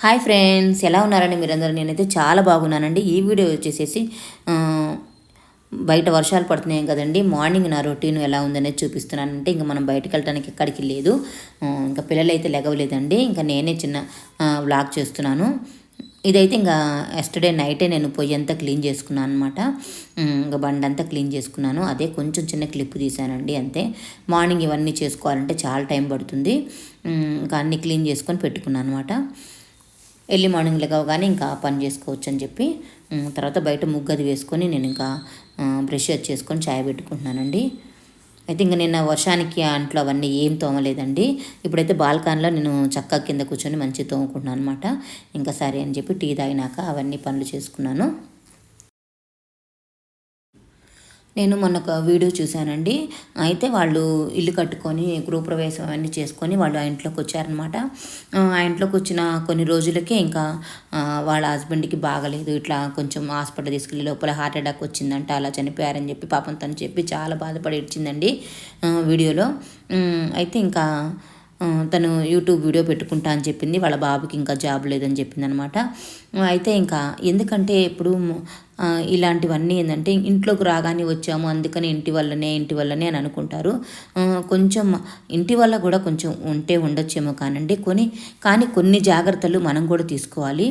Hi friends, ఎలా ఉన్నారండి మీరందరూ? నేనైతే చాలా బాగున్నానండి. ఈ వీడియో వచ్చేసేసి బయట వర్షాలు పడుతున్నాయి కదండి. మార్నింగ్ నా రొటీన్ ఎలా ఉందనేది చూపిస్తున్నానంటే, ఇంకా మనం బయటకు వెళ్ళడానికి ఎక్కడికి లేదు. ఇంకా పిల్లలు అయితే లెగవలేదండి. ఇంకా నేనే చిన్న వ్లాగ్ చేస్తున్నాను. ఇదైతే ఇంకా ఎస్టర్డే నైటే నేను పొయ్యి అంతా క్లీన్ చేసుకున్నాను అనమాట. ఇంకా బండి అంతా క్లీన్ చేసుకున్నాను. అదే కొంచెం చిన్న క్లిప్ తీసానండి అంతే. మార్నింగ్ ఇవన్నీ చేసుకోవాలంటే చాలా టైం పడుతుంది. ఇంకా అన్నీ క్లీన్ చేసుకొని పెట్టుకున్నాను అనమాట. ఎర్లీ మార్నింగ్ లెగవగానే ఇంకా పని చేసుకోవచ్చు అని చెప్పి తర్వాత బయట ముగ్గది వేసుకొని నేను ఇంకా బ్రష్ చేసుకొని చాయ్ పెట్టుకుంటున్నానండి. అయితే ఇంకా నిన్న వర్షానికి అంట్లో అవన్నీ ఏం తోమలేదండి. ఇప్పుడైతే బాల్కాన్లో నేను చక్కగా కింద కూర్చొని మంచిగా తోముకుంటున్నాను అనమాట. ఇంకా సరే అని చెప్పి టీ తాగినాక అవన్నీ పనులు చేసుకున్నాను. నేను మొన్న ఒక వీడియో చూశానండి. అయితే వాళ్ళు ఇల్లు కట్టుకొని గృహప్రవేశం అవన్నీ చేసుకొని వాళ్ళు ఆ ఇంట్లోకి వచ్చారనమాట. ఆ ఇంట్లోకి వచ్చిన కొన్ని రోజులకే ఇంకా వాళ్ళ హస్బెండ్కి బాగలేదు, ఇట్లా కొంచెం హాస్పిటల్ తీసుకెళ్ళి లోపల హార్ట్ అటాక్ వచ్చిందంట, అలా చనిపోయారని చెప్పి పాపం తను చెప్పి చాలా బాధపడి ఇచ్చిందండి వీడియోలో. అయితే ఇంకా తను యూట్యూబ్ వీడియో పెట్టుకుంటా అని చెప్పింది. వాళ్ళ బాబుకి ఇంకా జాబ్ లేదని చెప్పింది అనమాట. అయితే ఇంకా ఎందుకంటే ఇప్పుడు ఇలాంటివన్నీ ఏంటంటే ఇంట్లోకి రాగానే వచ్చాము అందుకని ఇంటి వల్లనే అని అనుకుంటారు. కొంచెం ఇంటి వల్ల కూడా కొంచెం ఉంటే ఉండొచ్చేమో కానీ కొన్ని జాగ్రత్తలు మనం కూడా తీసుకోవాలి.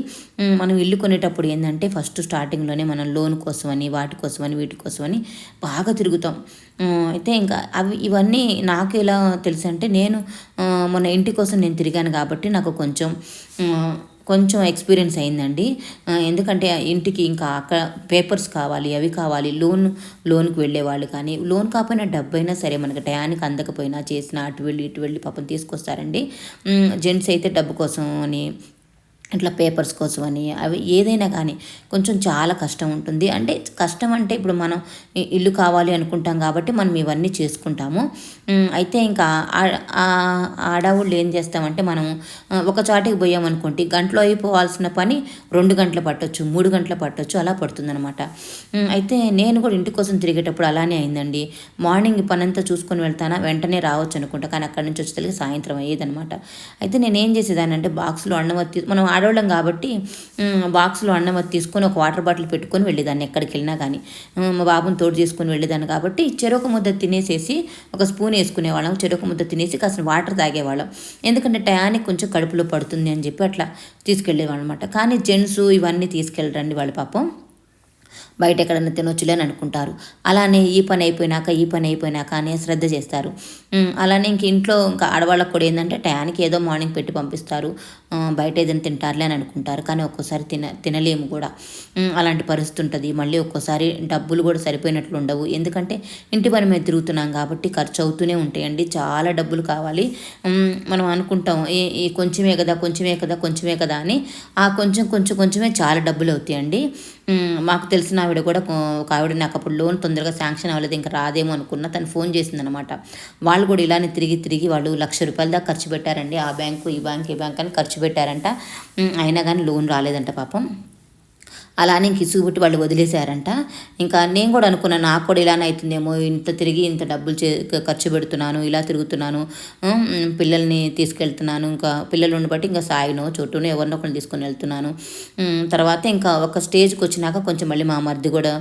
మనం ఇల్లు కొనేటప్పుడు ఏంటంటే ఫస్ట్ స్టార్టింగ్లోనే మనం లోన్ కోసమని వాటి కోసమని వీటి కోసమని బాగా తిరుగుతాం. అయితే ఇంకా ఇవన్నీ నాకు ఎలా తెలుసు అంటే, నేను మొన్న ఇంటి కోసం నేను తిరిగాను కాబట్టి నాకు కొంచెం ఎక్స్పీరియన్స్ అయిందండి. ఎందుకంటే ఇంటికి ఇంకా అక్కడ పేపర్స్ కావాలి, అవి కావాలి. లోన్కి వెళ్ళేవాళ్ళు కానీ, లోన్ కాకపోయినా డబ్బైనా సరే మనకి టయానికి అందకపోయినా చేసిన అటు వెళ్ళి పాపం తీసుకొస్తారండి. జెంట్స్ అయితే డబ్బు కోసం అని, ఇట్లా పేపర్స్ కోసమని, అవి ఏదైనా కానీ కొంచెం చాలా కష్టం ఉంటుంది. అంటే కష్టం అంటే ఇప్పుడు మనం ఇల్లు కావాలి అనుకుంటాం కాబట్టి మనం ఇవన్నీ చేసుకుంటాము. అయితే ఇంకా ఆడవాళ్ళు ఏం చేస్తామంటే, మనం ఒక చాటికి పోయామనుకోండి, గంటలో అయిపోవాల్సిన పని 2 గంటలు పట్టొచ్చు, 3 గంటలు పట్టొచ్చు, అలా పడుతుందనమాట. అయితే నేను కూడా ఇంటి కోసం తిరిగేటప్పుడు అలానే అయిందండి. మార్నింగ్ పని అంతా చూసుకొని వెళ్తానా, వెంటనే రావచ్చు అనుకుంటా, కానీ అక్కడి నుంచి వచ్చేసరికి సాయంత్రం అయ్యేదనమాట. అయితే నేను ఏం చేసేదాన్ని అంటే, బాక్స్లో అన్నం మనం ఆడవాళ్ళం కాబట్టి బాక్స్లో అన్నం తీసుకొని ఒక వాటర్ బాటిల్ పెట్టుకొని వెళ్ళేదాన్ని ఎక్కడికి వెళ్ళినా కానీ. మా బాబుని తోడు చేసుకొని వెళ్ళేదాన్ని కాబట్టి చెరొక ముద్ద తినేసేసి ఒక స్పూన్ వేసుకునేవాళ్ళం. చెరొక ముద్ద తినేసి కాస్త వాటర్ తాగేవాళ్ళం. ఎందుకంటే టయానికి కొంచెం కడుపులో పడుతుంది అని చెప్పి అట్లా తీసుకెళ్ళేవాళ్ళం అనమాట. కానీ జెంట్స్ ఇవన్నీ తీసుకెళ్ళరండి వాళ్ళు పాపం. బయట ఎక్కడన్నా తినొచ్చులే అని అనుకుంటారు. అలానే ఈ పని అయిపోయినాక అనే శ్రద్ధ చేస్తారు. అలానే ఇంట్లో ఇంకా ఆడవాళ్ళకు కూడా ఏంటంటే టయానికి ఏదో మార్నింగ్ పెట్టి పంపిస్తారు, బయట ఏదైనా తింటారులే అని అనుకుంటారు. కానీ ఒక్కోసారి తినలేము కూడా. అలాంటి పరిస్థితి ఉంటుంది. మళ్ళీ ఒక్కోసారి డబ్బులు కూడా సరిపోయినట్లు ఉండవు. ఎందుకంటే ఇంటి పని మీద తిరుగుతున్నాం కాబట్టి ఖర్చు అవుతూనే ఉంటాయండి. చాలా డబ్బులు కావాలి. మనం అనుకుంటాం ఈ కొంచెమే కదా అని. ఆ కొంచెమే చాలా డబ్బులు అవుతాయండి. మాకు తెలిసిన ఆవిడ కూడా ఒక ఆవిడ నాకు అప్పుడు లోన్ తొందరగా శాంక్షన్ అవ్వలేదు, ఇంకా రాదేమో అనుకున్నా. తను ఫోన్ చేసిందనమాట. వాళ్ళు కూడా ఇలానే తిరిగి వాళ్ళు ₹1,00,000 దాకా ఖర్చు పెట్టారండి. ఆ బ్యాంకు ఈ బ్యాంక్ అని ఖర్చు పెట్టారంట. అయినా కానీ లోన్ రాలేదంట పాపం. అలానే ఇంక ఇసుగుబుట్టి వాళ్ళు వదిలేశారంట. ఇంకా నేను కూడా అనుకున్నాను, నాకు కూడా ఇలానే అవుతుందేమో, ఇంత తిరిగి ఇంత డబ్బులు ఖర్చు పెడుతున్నాను, ఇలా తిరుగుతున్నాను, పిల్లల్ని తీసుకెళ్తున్నాను, ఇంకా పిల్లలు ఉండబట్టి ఇంకా సాయినో చోటునో ఎవరినో ఒకరిని తీసుకొని వెళ్తున్నాను. తర్వాత ఇంకా ఒక స్టేజ్కి వచ్చినాక కొంచెం మళ్ళీ మా మరిది కూడా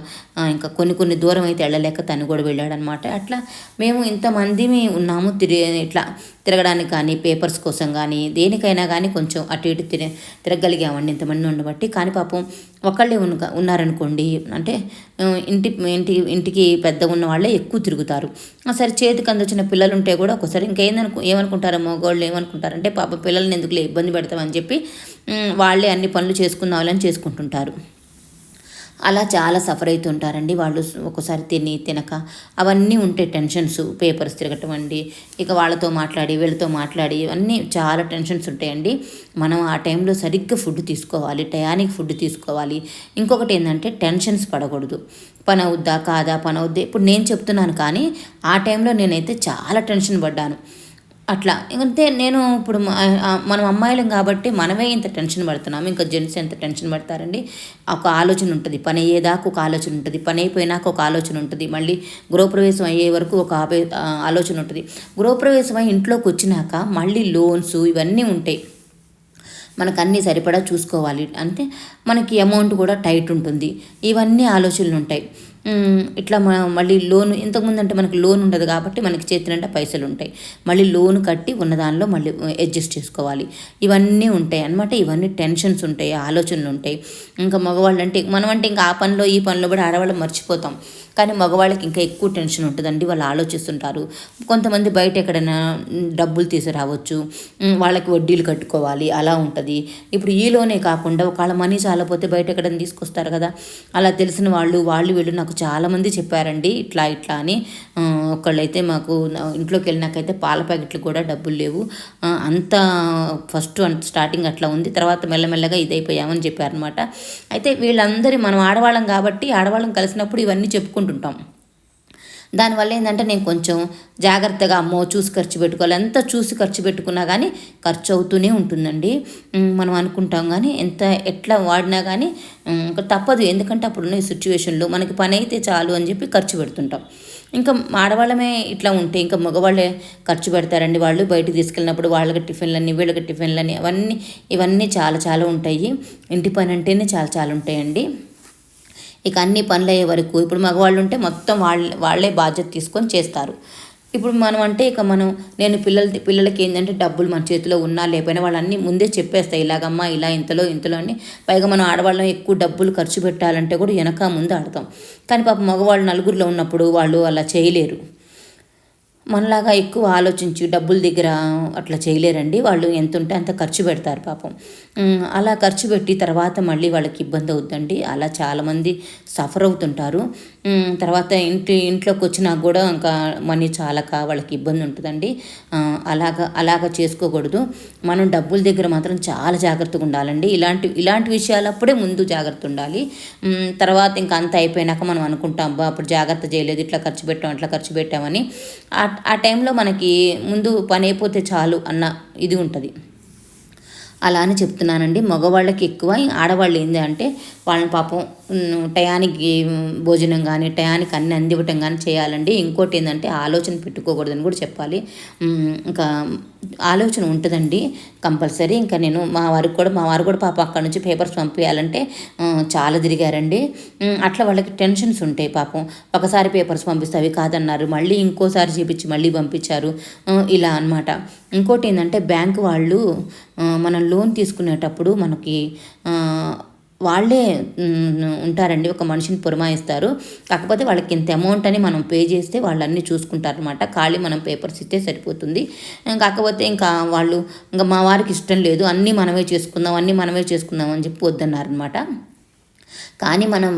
ఇంకా కొన్ని దూరం అయితే వెళ్ళలేక తను కూడా వెళ్ళాడనమాట. అట్లా మేము ఇంతమంది ఉన్నాము ఇట్లా తిరగడానికి కానీ, పేపర్స్ కోసం కానీ, దేనికైనా కానీ కొంచెం అటు ఇటు తిరగలిగామండి ఇంతమంది ఉండబట్టి. కానీ పాపం ఒకళ్ళే ఉన్నారనుకోండి, అంటే ఇంటికి పెద్దగా ఉన్న వాళ్ళే ఎక్కువ తిరుగుతారు. సరే చేతికి అందొచ్చిన పిల్లలు ఉంటే కూడా ఒకసారి ఏమనుకుంటారో మగవాళ్ళు ఏమనుకుంటారంటే, పాప పిల్లల్ని ఎందుకులే ఇబ్బంది పెడతామని చెప్పి వాళ్ళే అన్ని పనులు చేసుకుందామని చేసుకుంటుంటారు. అలా చాలా సఫర్ అవుతుంటారండి వాళ్ళు. ఒకసారి తినక అవన్నీ ఉంటాయి టెన్షన్స్. పేపర్స్ తిరగటం అండి, ఇక వాళ్ళతో మాట్లాడి వీళ్ళతో మాట్లాడి అన్నీ చాలా టెన్షన్స్ ఉంటాయండి. మనం ఆ టైంలో సరిగ్గా ఫుడ్ తీసుకోవాలి, టయానికి ఫుడ్ తీసుకోవాలి. ఇంకొకటి ఏంటంటే టెన్షన్స్ పడకూడదు. పని అవుద్దా కాదా, ఇప్పుడు నేను చెప్తున్నాను కానీ ఆ టైంలో నేనైతే చాలా టెన్షన్ పడ్డాను. అట్లా అంటే నేను ఇప్పుడు మనం అమ్మాయిలం కాబట్టి మనమే ఇంత టెన్షన్ పడుతున్నాము, ఇంకా జెంట్స్ ఎంత టెన్షన్ పడతారండి. ఒక ఆలోచన ఉంటుంది, పని అయ్యేదాకా ఒక ఆలోచన ఉంటుంది, పని అయిపోయినాక ఒక ఆలోచన ఉంటుంది, మళ్ళీ గృహప్రవేశం అయ్యే వరకు ఒక ఆలోచన ఉంటుంది. గృహప్రవేశం అయ్యి ఇంట్లోకి వచ్చినాక మళ్ళీ లోన్స్ ఇవన్నీ ఉంటాయి. మనకు అన్నీ సరిపడా చూసుకోవాలి అంటే మనకి అమౌంట్ కూడా టైట్ ఉంటుంది. ఇవన్నీ ఆలోచనలు ఉంటాయి. ఇట్లా మళ్ళీ లోన్ ఇంతకుముందు అంటే మనకి లోన్ ఉండదు కాబట్టి మనకి చేతినంటే పైసలు ఉంటాయి. మళ్ళీ లోన్ కట్టి ఉన్న దానిలో మళ్ళీ అడ్జస్ట్ చేసుకోవాలి. ఇవన్నీ ఉంటాయి అన్నమాట. ఇవన్నీ టెన్షన్స్ ఉంటాయి, ఆలోచనలు ఉంటాయి. ఇంకా మగవాళ్ళు అంటే మనం అంటే ఇంకా ఆ పనిలో ఈ పనిలో కూడా ఆడవాళ్ళు మర్చిపోతాం. కానీ మగవాళ్ళకి ఇంకా ఎక్కువ టెన్షన్ ఉంటుందండి. వాళ్ళు ఆలోచిస్తుంటారు. కొంతమంది బయట ఎక్కడైనా డబ్బులు తీసుకురావచ్చు, వాళ్ళకి వడ్డీలు కట్టుకోవాలి, అలా ఉంటుంది. ఇప్పుడు ఈలోనే కాకుండా ఒకవేళ మనీ చాలపోతే బయట ఎక్కడైనా తీసుకొస్తారు కదా, అలా తెలిసిన వాళ్ళు వీళ్ళు నాకు చాలామంది చెప్పారండి ఇట్లా ఇట్లా అని. ఒకళ్ళైతే మాకు ఇంట్లోకి వెళ్ళినాకైతే పాల ప్యాకెట్లు కూడా డబ్బులు లేవు, అంత ఫస్ట్ స్టార్టింగ్ అట్లా ఉంది, తర్వాత మెల్లమెల్లగా ఇదైపోయామని చెప్పారనమాట. అయితే వీళ్ళందరి మనం ఆడవాళ్ళం కాబట్టి ఆడవాళ్ళం కలిసినప్పుడు ఇవన్నీ చెప్పుకుంటుంటాం. దానివల్ల ఏంటంటే నేను కొంచెం జాగ్రత్తగా అమ్మో చూసి ఖర్చు పెట్టుకోవాలి, ఎంత చూసి ఖర్చు పెట్టుకున్నా కానీ ఖర్చు అవుతూనే ఉంటుందండి. మనం అనుకుంటాం కానీ ఎట్లా వాడినా కానీ ఇంకా తప్పదు. ఎందుకంటే అప్పుడున్న ఈ సిచ్యువేషన్లో మనకి పని అయితే చాలు అని చెప్పి ఖర్చు పెడుతుంటాం. ఇంకా ఆడవాళ్ళమే ఇట్లా ఉంటే ఇంకా మగవాళ్ళే ఖర్చు పెడతారండి. వాళ్ళు బయటకు తీసుకెళ్ళినప్పుడు వాళ్ళకి టిఫిన్లని వీళ్ళకి టిఫిన్లని ఇవన్నీ చాలా చాలా ఉంటాయి. ఇంటి పని అంటేనే చాలా చాలా ఉంటాయండి. ఇక అన్ని పనులు అయ్యే వరకు ఇప్పుడు మగవాళ్ళు ఉంటే మొత్తం వాళ్ళే బాధ్యత తీసుకొని చేస్తారు. ఇప్పుడు మనం అంటే ఇక నేను పిల్లలకి ఏంటంటే డబ్బులు మన చేతిలో ఉన్నా లేకపోయినా వాళ్ళన్నీ ముందే చెప్పేస్తాయి, ఇలాగమ్మా ఇలా ఇంతలో అని. పైగా మనం ఆడవాళ్ళం ఎక్కువ డబ్బులు ఖర్చు పెట్టాలంటే కూడా వెనక ముందు ఆడతాం. కానీ పాపం మగవాళ్ళు నలుగురిలో ఉన్నప్పుడు వాళ్ళు అలా చేయలేరు. మనలాగా ఎక్కువ ఆలోచించి డబ్బుల దగ్గర అట్లా చేయలేరండి. వాళ్ళు ఎంత ఉంటే అంత ఖర్చు పెడతారు పాపం. అలా ఖర్చు పెట్టి తర్వాత మళ్ళీ వాళ్ళకి ఇబ్బంది అవుతుందండి. అలా చాలామంది సఫర్ అవుతుంటారు. తర్వాత ఇంట్లోకి వచ్చినా కూడా ఇంకా మనీ చాలక వాళ్ళకి ఇబ్బంది ఉంటుందండి. అలాగా చేసుకోకూడదు. మనం డబ్బుల దగ్గర మాత్రం చాలా జాగ్రత్తగా ఉండాలండి. ఇలాంటి విషయాలప్పుడే ముందు జాగ్రత్త ఉండాలి. తర్వాత ఇంకా అంత అయిపోయినాక మనం అనుకుంటాం అప్పుడు జాగ్రత్త చేయలేదు, ఇట్లా ఖర్చు పెట్టాం అట్లా ఖర్చు పెట్టామని. ఆ టైంలో మనకి ముందు పని అయిపోతే చాలు అన్న ఇది ఉంటుంది. అలా అని చెప్తున్నానండి. మగవాళ్ళకి ఎక్కువ, ఆడవాళ్ళు ఏంటి అంటే వాళ్ళని పాపం టయానికి భోజనం కానీ టయానికి అన్ని అందివ్వటం కానీ చేయాలండి. ఇంకోటి ఏంటంటే ఆలోచన పెట్టుకోకూడదని కూడా చెప్పాలి. ఇంకా ఆలోచన ఉంటుందండి కంపల్సరీ. ఇంకా నేను మా వారు కూడా పాపం అక్కడ నుంచి పేపర్స్ పంపించాలంటే చాలా తిరిగారండి. అట్లా వాళ్ళకి టెన్షన్స్ ఉంటాయి పాపం. ఒకసారి పేపర్స్ పంపిస్తే అవి కాదన్నారు, మళ్ళీ ఇంకోసారి చూపించి మళ్ళీ పంపించారు, ఇలా అనమాట. ఇంకోటి ఏంటంటే బ్యాంకు వాళ్ళు మనం లోన్ తీసుకునేటప్పుడు మనకి వాళ్ళే ఉంటారండి, ఒక మనిషిని పురమాయిస్తారు. కాకపోతే వాళ్ళకి ఇంత అమౌంట్ అని మనం పే చేస్తే వాళ్ళు అన్నీ చూసుకుంటారనమాట. ఖాళీ మనం పేపర్స్ ఇస్తే సరిపోతుంది. కాకపోతే ఇంకా మా వారికి ఇష్టం లేదు, అన్నీ మనమే చేసుకుందాం అని చెప్పి వద్దన్నారనమాట. కానీ మనం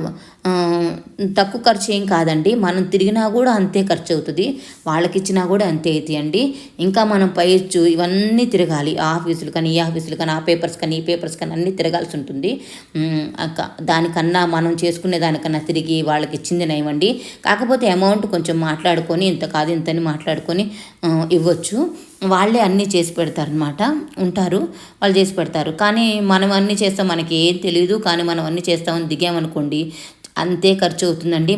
తక్కువ ఖర్చు ఏం కాదండి. మనం తిరిగినా కూడా అంతే ఖర్చు అవుతుంది, వాళ్ళకి ఇచ్చినా కూడా అంతే అవుతాయండి. ఇంకా మనం పైచ్చు ఇవన్నీ తిరగాలి, ఆ ఆఫీసులు కానీ ఈ ఆఫీసులు కానీ ఆ పేపర్స్ కానీ ఈ పేపర్స్ కానీ అన్నీ తిరగాల్సి ఉంటుంది. దానికన్నా మనం చేసుకునే దానికన్నా తిరిగి వాళ్ళకి ఇచ్చింది నయమండి. కాకపోతే అమౌంట్ కొంచెం మాట్లాడుకొని ఇంత కాదు ఇంతని మాట్లాడుకొని ఇవ్వచ్చు. వాళ్ళే అన్నీ చేసి పెడతారనమాట, ఉంటారు వాళ్ళు చేసి పెడతారు. కానీ మనం అన్నీ చేస్తాం, మనకి ఏం తెలియదు, కానీ మనం అన్నీ చేస్తామని దిగామనుకోండి అంతే ఖర్చు అవుతుందండి.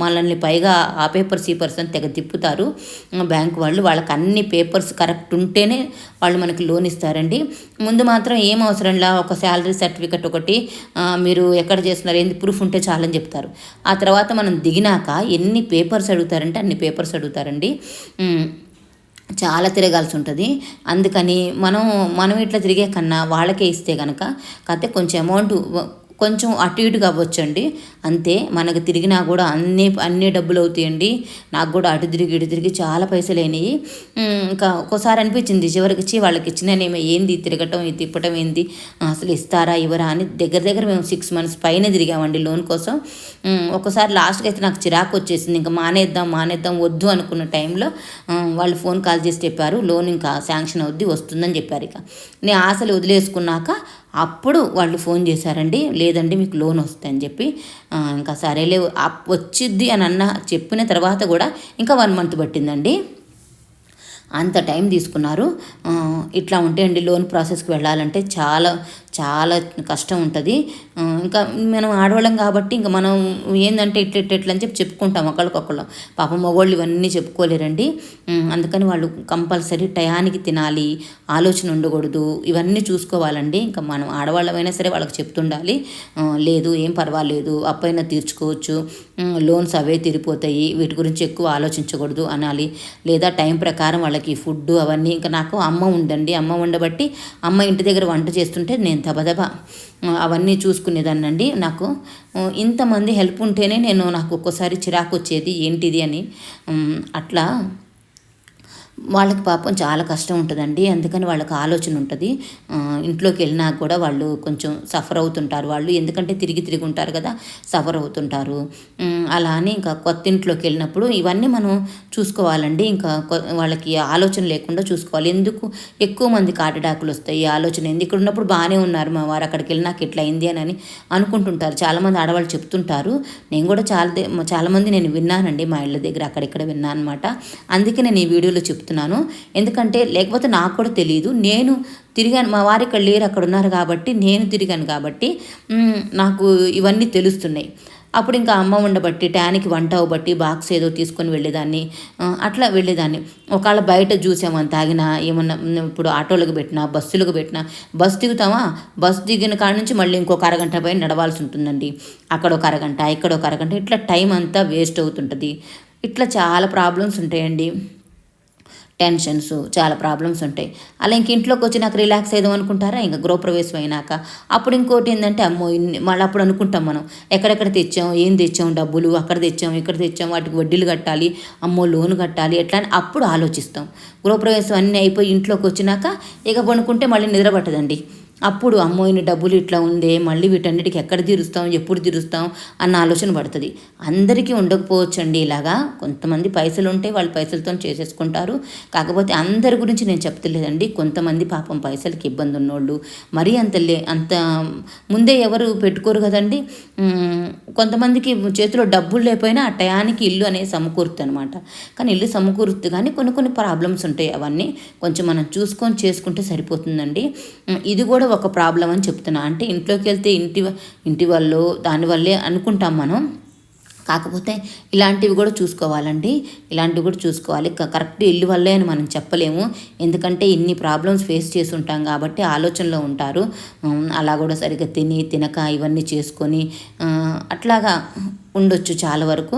మనల్ని పైగా ఆ పేపర్స్ ఈ పర్స్ అని తెగ తిప్పుతారు బ్యాంకు వాళ్ళు. వాళ్ళకి అన్ని పేపర్స్ కరెక్ట్ ఉంటేనే వాళ్ళు మనకి లోన్ ఇస్తారండి. ముందు మాత్రం ఏం అవసరంలా ఒక శాలరీ సర్టిఫికెట్ ఒకటి, మీరు ఎక్కడ చేస్తున్నారు ఏంది ప్రూఫ్ ఉంటే చాలని చెప్తారు. ఆ తర్వాత మనం దిగినాక ఎన్ని పేపర్స్ అడుగుతారంటే అన్ని పేపర్స్ అడుగుతారండి. చాలా తిరగాల్సి ఉంటుంది. అందుకని మనం ఇట్లా తిరిగే కన్నా వాళ్ళకే ఇస్తే కనుక కాకపోతే కొంచెం అమౌంట్ కొంచెం అటు ఇటుగా అవ్వచ్చండి అంతే. మనకు తిరిగినా కూడా అన్నీ డబ్బులు అవుతాయండి. నాకు కూడా అటు తిరిగి చాలా పైసలు అయినాయి. ఇంకా ఒక్కోసారి అనిపించింది చివరికి వాళ్ళకి ఇచ్చిననేమో ఏంది తిరగటం ఇది తిప్పటం ఏంది, అసలు ఇస్తారా ఇవ్వరా అని. దగ్గర మేము 6 months పైన తిరిగామండి లోన్ కోసం. ఒక్కసారి లాస్ట్కి అయితే నాకు చిరాకు వచ్చేసింది, ఇంకా మానేద్దాం వద్దు అనుకున్న టైంలో వాళ్ళు ఫోన్ కాల్ చేసి చెప్పారు లోన్ ఇంకా శాంక్షన్ అవుద్ది వస్తుందని చెప్పారు. ఇక నేను ఆశలు వదిలేసుకున్నాక అప్పుడు వాళ్ళు ఫోన్ చేశారండి, లేదండి మీకు లోన్ వస్తుందని చెప్పి. ఇంకా సరేలే వచ్చిద్ది అని చెప్పిన తర్వాత కూడా ఇంకా 1 month పట్టిందండి. అంత టైం తీసుకున్నారు. ఇట్లా ఉంటే అండి లోన్ ప్రాసెస్కి వెళ్ళాలంటే చాలా చాలా కష్టం ఉంటుంది. ఇంకా మనం ఆడవాళ్ళం కాబట్టి ఇంకా మనం ఏందంటే ఇట్లా అని చెప్పి చెప్పుకుంటాం ఒకళ్ళకొకళ్ళం. పాపం మగవాళ్ళు ఇవన్నీ చెప్పుకోలేరండి. అందుకని వాళ్ళు కంపల్సరీ టయానికి తినాలి, ఆలోచన ఉండకూడదు, ఇవన్నీ చూసుకోవాలండి. ఇంకా మనం ఆడవాళ్ళమైనా సరే వాళ్ళకి చెప్తుండాలి, లేదు ఏం పర్వాలేదు, అప్పైనా తీర్చుకోవచ్చు, లోన్స్ అవే తీరిపోతాయి, వీటి గురించి ఎక్కువ ఆలోచించకూడదు అనాలి. లేదా టైం ప్రకారం వాళ్ళకి ఫుడ్ అవన్నీ. ఇంకా నాకు అమ్మ ఉందండి, అమ్మ ఉండబట్టి అమ్మ ఇంటి దగ్గర వంట చేస్తుంటే నేను దబదబా అవన్నీ చూసుకునేదాన్నండి. నాకు ఇంతమంది హెల్ప్ ఉంటేనే నాకు ఒక్కోసారి చిరాకు వచ్చేది ఏంటిది అని. అట్లా వాళ్ళకి పాపం చాలా కష్టం ఉంటుందండి. అందుకని వాళ్ళకి ఆలోచన ఉంటుంది. ఇంట్లోకి వెళ్ళినా కూడా వాళ్ళు కొంచెం సఫర్ అవుతుంటారు వాళ్ళు, ఎందుకంటే తిరిగి తిరిగి ఉంటారు కదా, సఫర్ అవుతుంటారు. అలా అని ఇంకా కొత్త ఇంట్లోకి వెళ్ళినప్పుడు ఇవన్నీ మనం చూసుకోవాలండి. ఇంకా వాళ్ళకి ఆలోచన లేకుండా చూసుకోవాలి. ఎందుకు ఎక్కువ మందికి హార్ట్ వస్తాయి, ఆలోచన ఏంది, ఇక్కడ ఉన్నప్పుడు బాగానే ఉన్నారు మా వారు, అక్కడికి వెళ్ళినాక ఇట్లా అయింది అని అనుకుంటుంటారు. చాలామంది ఆడవాళ్ళు చెప్తుంటారు. నేను కూడా చాలామంది నేను విన్నానండి, మా ఇళ్ళ దగ్గర అక్కడిక్కడ విన్నాను అనమాట. అందుకే నేను ఈ వీడియోలో చెప్తున్నాను. ఎందుకంటే లేకపోతే నాకు కూడా తెలియదు. నేను తిరిగాను, మా వారు ఇక్కడ లేరు, అక్కడ ఉన్నారు కాబట్టి నేను తిరిగాను కాబట్టి నాకు ఇవన్నీ తెలుస్తున్నాయి. అప్పుడు ఇంకా అమ్మ ఉండబట్టి టయానికి వంట అవ్వబట్టి బాక్స్ ఏదో తీసుకొని వెళ్ళేదాన్ని, అట్లా వెళ్ళేదాన్ని. ఒకవేళ బయట చూసామని తాగినా ఏమన్నా, ఇప్పుడు ఆటోలకు పెట్టినా బస్సులకు పెట్టినా, బస్సు దిగుతామా, బస్సు దిగిన కాడ నుంచి మళ్ళీ ఇంకొక అరగంట పైన నడవాల్సి ఉంటుందండి. అక్కడ ఒక అరగంట, ఇక్కడ ఒక అరగంట, ఇట్లా టైం అంతా వేస్ట్ అవుతుంటుంది. ఇట్లా చాలా ప్రాబ్లమ్స్ ఉంటాయండి, టెన్షన్స్, చాలా ప్రాబ్లమ్స్ ఉంటాయి. అలా ఇంక ఇంట్లోకి వచ్చి నాకు రిలాక్స్ అయ్యాం అనుకుంటారా, ఇంకా గృహప్రవేశం అయినాక. అప్పుడు ఇంకోటి ఏంటంటే, అమ్మో మళ్ళీ అప్పుడు అనుకుంటాం మనం, ఎక్కడెక్కడ తెచ్చాం, ఏం తెచ్చాం, డబ్బులు అక్కడ తెచ్చాం, ఇక్కడ తెచ్చాం, వాటికి వడ్డీలు కట్టాలి, అమ్మో లోన్ కట్టాలి, ఎట్లా అని అప్పుడు ఆలోచిస్తాం. గృహప్రవేశం అన్నీ అయిపోయి ఇంట్లోకి వచ్చినాక ఇక పనుకుంటే మళ్ళీ నిద్ర పట్టదండి. అప్పుడు అమ్మో ఇన్ని డబ్బులు ఇట్లా ఉందే, మళ్ళీ వీటన్నిటికి ఎక్కడ తీరుస్తాం, ఎప్పుడు తీరుస్తాం అన్న ఆలోచన పడుతుంది. అందరికీ ఉండకపోవచ్చు అండి ఇలాగా. కొంతమంది పైసలు ఉంటే వాళ్ళు పైసలతో చేసేసుకుంటారు. కాకపోతే అందరి గురించి నేను చెప్తలేదండి. కొంతమంది పాపం పైసలకి ఇబ్బంది ఉన్నోళ్ళు, మరీ అంత ముందే ఎవరు పెట్టుకోరు కదండి. కొంతమందికి చేతిలో డబ్బులు లేకపోయినా ఆ టయానికి ఇల్లు అనేది సమకూరుతుంది అనమాట. కానీ ఇల్లు సమకూరుతుంది, కానీ కొన్ని ప్రాబ్లమ్స్ ఉంటాయి. అవన్నీ కొంచెం మనం చూసుకొని చేసుకుంటే సరిపోతుందండి. ఇది కూడా ఒక ప్రాబ్లం అని చెప్తున్నా. అంటే ఇంట్లోకి వెళ్తే ఇంటి వాళ్ళు దానివల్లే అనుకుంటాం మనం. కాకపోతే ఇలాంటివి కూడా చూసుకోవాలండి, ఇలాంటివి కూడా చూసుకోవాలి. కరెక్ట్ ఇల్లు వల్లే అని మనం చెప్పలేము, ఎందుకంటే ఇన్ని ప్రాబ్లమ్స్ ఫేస్ చేసి ఉంటాం కాబట్టి ఆలోచనలో ఉంటారు. అలా కూడా సరిగ్గా తినక ఇవన్నీ చేసుకొని అట్లాగా ఉండొచ్చు చాలా వరకు.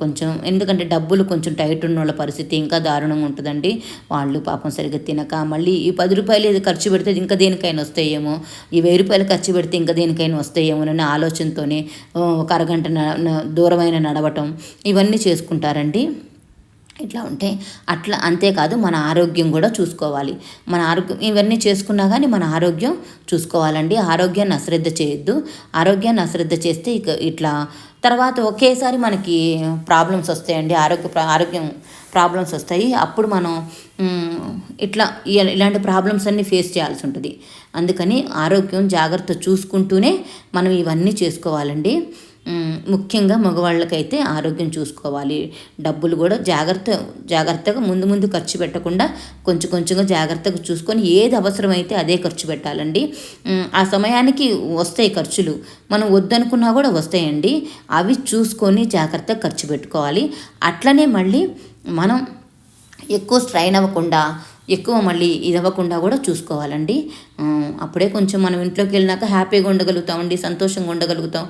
కొంచెం ఎందుకంటే డబ్బులు కొంచెం టైట్ ఉన్న వాళ్ళ పరిస్థితి ఇంకా దారుణంగా ఉంటుందండి. వాళ్ళు పాపం సరిగ్గా తినక మళ్ళీ ఈ 10 రూపాయలు ఇది ఖర్చు పెడితే ఇంకా దేనికైనా వస్తాయేమో, ఈ 1000 రూపాయలు ఖర్చు పెడితే ఇంకా దేనికైనా వస్తాయేమో అనే ఆలోచనతోనే ఒక అరగంట దూరమైన నడవటం ఇవన్నీ చేసుకుంటారండి. ఇట్లా ఉంటే అట్లా. అంతేకాదు మన ఆరోగ్యం కూడా చూసుకోవాలి. మన ఆరోగ్యం ఇవన్నీ చేసుకున్నా కానీ మన ఆరోగ్యం చూసుకోవాలండి. ఆరోగ్యాన్ని అశ్రద్ధ చేయొద్దు. ఆరోగ్యాన్ని అశ్రద్ధ చేస్తే ఇట్లా తర్వాత ఒకేసారి మనకి ప్రాబ్లమ్స్ వస్తాయండి, ఆరోగ్యం ప్రాబ్లమ్స్ వస్తాయి. అప్పుడు మనం ఇలాంటి ప్రాబ్లమ్స్ అన్నీ ఫేస్ చేయాల్సి ఉంటుంది. అందుకని ఆరోగ్యం జాగ్రత్త చూసుకుంటూనే మనం ఇవన్నీ చేసుకోవాలండి. ముఖ్యంగా మగవాళ్ళకైతే ఆరోగ్యం చూసుకోవాలి. డబ్బులు కూడా జాగ్రత్తగా ముందు ఖర్చు పెట్టకుండా కొంచెంగా జాగ్రత్తగా చూసుకొని ఏది అవసరమైతే అదే ఖర్చు పెట్టాలండి. ఆ సమయానికి వస్తాయి ఖర్చులు, మనం వద్దనుకున్నా కూడా వస్తాయండి. అవి చూసుకొని జాగ్రత్తగా ఖర్చు పెట్టుకోవాలి. అట్లనే మళ్ళీ మనం ఎక్కువ స్ట్రైన్ అవ్వకుండా, ఎక్కువ మళ్ళీ ఇది అవ్వకుండా కూడా చూసుకోవాలండి. అప్పుడే కొంచెం మనం ఇంట్లోకి వెళ్ళినాక హ్యాపీగా ఉండగలుగుతామండి, సంతోషంగా ఉండగలుగుతాం.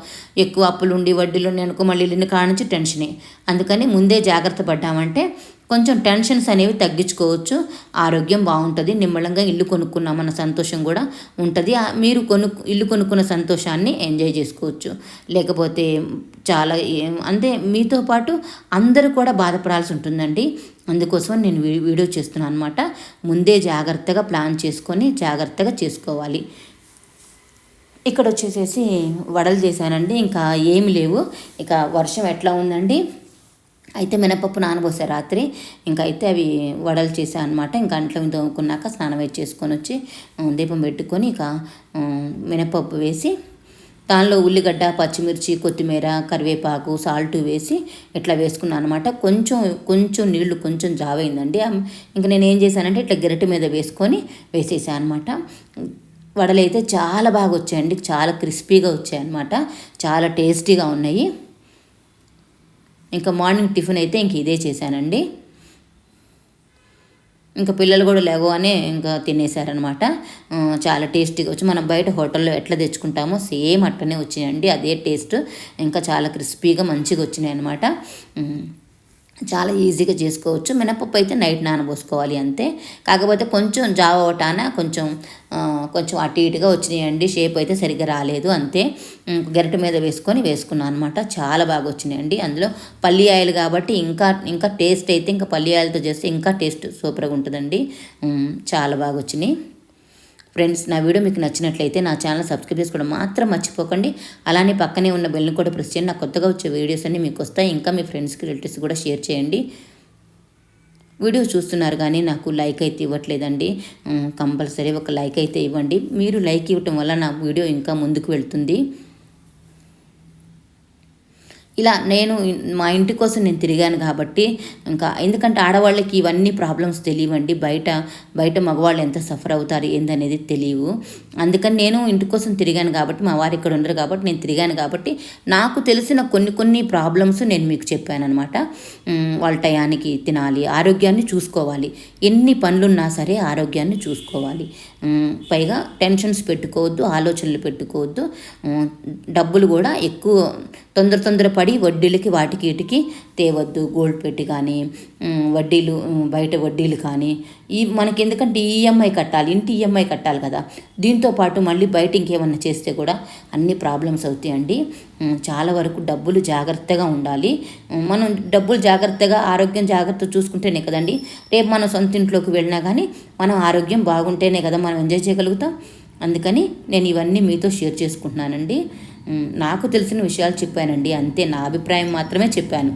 ఎక్కువ అప్పులు ఉండి వడ్డీలు ఉండి అనుకో మళ్ళీ వెళ్ళిన కాడ నుంచి టెన్షనే. అందుకని ముందే జాగ్రత్త పడ్డామంటే కొంచెం టెన్షన్స్ అనేవి తగ్గించుకోవచ్చు. ఆరోగ్యం బాగుంటుంది. నిమ్మళంగా ఇల్లు కొనుక్కున్నామన్న సంతోషం కూడా ఉంటుంది. మీరు ఇల్లు కొనుక్కున్న సంతోషాన్ని ఎంజాయ్ చేసుకోవచ్చు. లేకపోతే చాలా అంతే, మీతో పాటు అందరూ కూడా బాధపడాల్సి ఉంటుందండి. అందుకోసం నేను వీడియో చేస్తున్నాను అనమాట. ముందే జాగ్రత్తగా ప్లాన్ చేసుకొని జాగ్రత్తగా చేసుకోవాలి. ఇక్కడ వచ్చేసేసి వడలు చేశానండి. ఇంకా ఏమి లేవు. ఇక వర్షం ఎట్లా ఉందండి, అయితే మినపప్పు నానబోసా రాత్రి. ఇంకా అయితే అవి వడలు చేశాను అనమాట. ఇంకా అంట్లో తోముకున్నాక స్నానం చేసుకొని వచ్చి దీపం పెట్టుకొని ఇక మినపప్పు వేసి దానిలో ఉల్లిగడ్డ, పచ్చిమిర్చి, కొత్తిమీర, కరివేపాకు, సాల్ట్ వేసి ఇట్లా వేసుకున్నాను అనమాట. కొంచెం నీళ్లు కొంచెం జావైందండి. ఇంకా నేను ఏం చేశానంటే ఇట్లా గరిటె మీద వేసుకొని వేసేసాను అనమాట. వడలు అయితే చాలా బాగా వచ్చాయండి, చాలా క్రిస్పీగా వచ్చాయన్నమాట, చాలా టేస్టీగా ఉన్నాయి. ఇంకా మార్నింగ్ టిఫిన్ అయితే ఇంక ఇదే చేశానండి. ఇంకా పిల్లలు కూడా లేవగానే ఇంకా తినేసారనమాట. చాలా టేస్టీగా వచ్చి మనం బయట హోటల్లో ఎట్లా తెచ్చుకుంటామో సేమ్ అట్లనే వచ్చినాయండి, అదే టేస్ట్. ఇంకా చాలా క్రిస్పీగా మంచిగా వచ్చినాయి అనమాట. చాలా ఈజీగా చేసుకోవచ్చు. మినపప్పు అయితే నైట్ నానబోసుకోవాలి అంతే. కాకపోతే కొంచెం జావ ఒకటాన కొంచెం అటు ఇటుగా వచ్చినాయండి, షేప్ అయితే సరిగ్గా రాలేదు అంతే. గరిటె మీద వేసుకున్నాను అనమాట. చాలా బాగా వచ్చినాయండి. అందులో పల్లి ఆయిల్ కాబట్టి ఇంకా టేస్ట్ అయితే ఇంకా పల్లి ఆయిల్తో చేస్తే ఇంకా టేస్ట్ సూపర్గా ఉంటుందండి. చాలా బాగా వచ్చినాయి. ఫ్రెండ్స్, నా వీడియో మీకు నచ్చినట్లయితే నా ఛానల్ సబ్స్క్రైబ్ చేసుకోవడం మాత్రం మర్చిపోకండి. అలానే పక్కనే ఉన్న బెల్ని కూడా ప్రెస్ చేయండి. నాకు కొత్తగా వచ్చే వీడియోస్ అన్నీ మీకు వస్తాయి. ఇంకా మీ ఫ్రెండ్స్కి రిలేటివ్స్ కూడా షేర్ చేయండి. వీడియో చూస్తున్నారు కానీ నాకు లైక్ అయితే ఇవ్వట్లేదండి. కంపల్సరీ ఒక లైక్ అయితే ఇవ్వండి. మీరు లైక్ ఇవ్వటం వల్ల నా వీడియో ఇంకా ముందుకు వెళ్తుంది. ఇలా నేను మా ఇంటి కోసం నేను తిరిగాను కాబట్టి, ఇంకా ఎందుకంటే ఆడవాళ్ళకి ఇవన్నీ ప్రాబ్లమ్స్ తెలియవండి. బయట మగవాళ్ళు ఎంత సఫర్ అవుతారు ఏందనేది తెలియవు. అందుకని నేను ఇంటి కోసం తిరిగాను కాబట్టి, మా వారు ఇక్కడ ఉండరు కాబట్టి నేను తిరిగాను కాబట్టి నాకు తెలిసిన కొన్ని ప్రాబ్లమ్స్ నేను మీకు చెప్పాను అనమాట. వాళ్ళ టయానికి తినాలి, ఆరోగ్యాన్ని చూసుకోవాలి, ఎన్ని పనులున్నా సరే ఆరోగ్యాన్ని చూసుకోవాలి. పైగా టెన్షన్స్ పెట్టుకోవద్దు, ఆలోచనలు పెట్టుకోవద్దు. డబ్బులు కూడా ఎక్కువ తొందరపడి వడ్డీలకి వాటికి వీటికి తేవద్దు. గోల్డ్ పెట్టి కానీ బయట వడ్డీలు కానీ మనకి ఎందుకంటే ఈఎంఐ కట్టాలి, ఇంటి ఈఎంఐ కట్టాలి కదా. దీంతో పాటు మళ్ళీ బయట ఇంకేమన్నా చేస్తే కూడా అన్ని ప్రాబ్లమ్స్ అవుతాయండి. చాలా వరకు డబ్బులు జాగ్రత్తగా ఉండాలి. మనం డబ్బులు జాగ్రత్తగా, ఆరోగ్యం జాగ్రత్త చూసుకుంటేనే కదండి రేపు మనం సొంత ఇంట్లోకి వెళ్ళినా కానీ మనం ఆరోగ్యం బాగుంటేనే కదా మనం ఎంజాయ్ చేయగలుగుతాం. అందుకని నేను ఇవన్నీ మీతో షేర్ చేసుకుంటున్నానండి. నాకు తెలిసిన విషయాలు చెప్పానండి అంతే, నా అభిప్రాయం మాత్రమే చెప్పాను.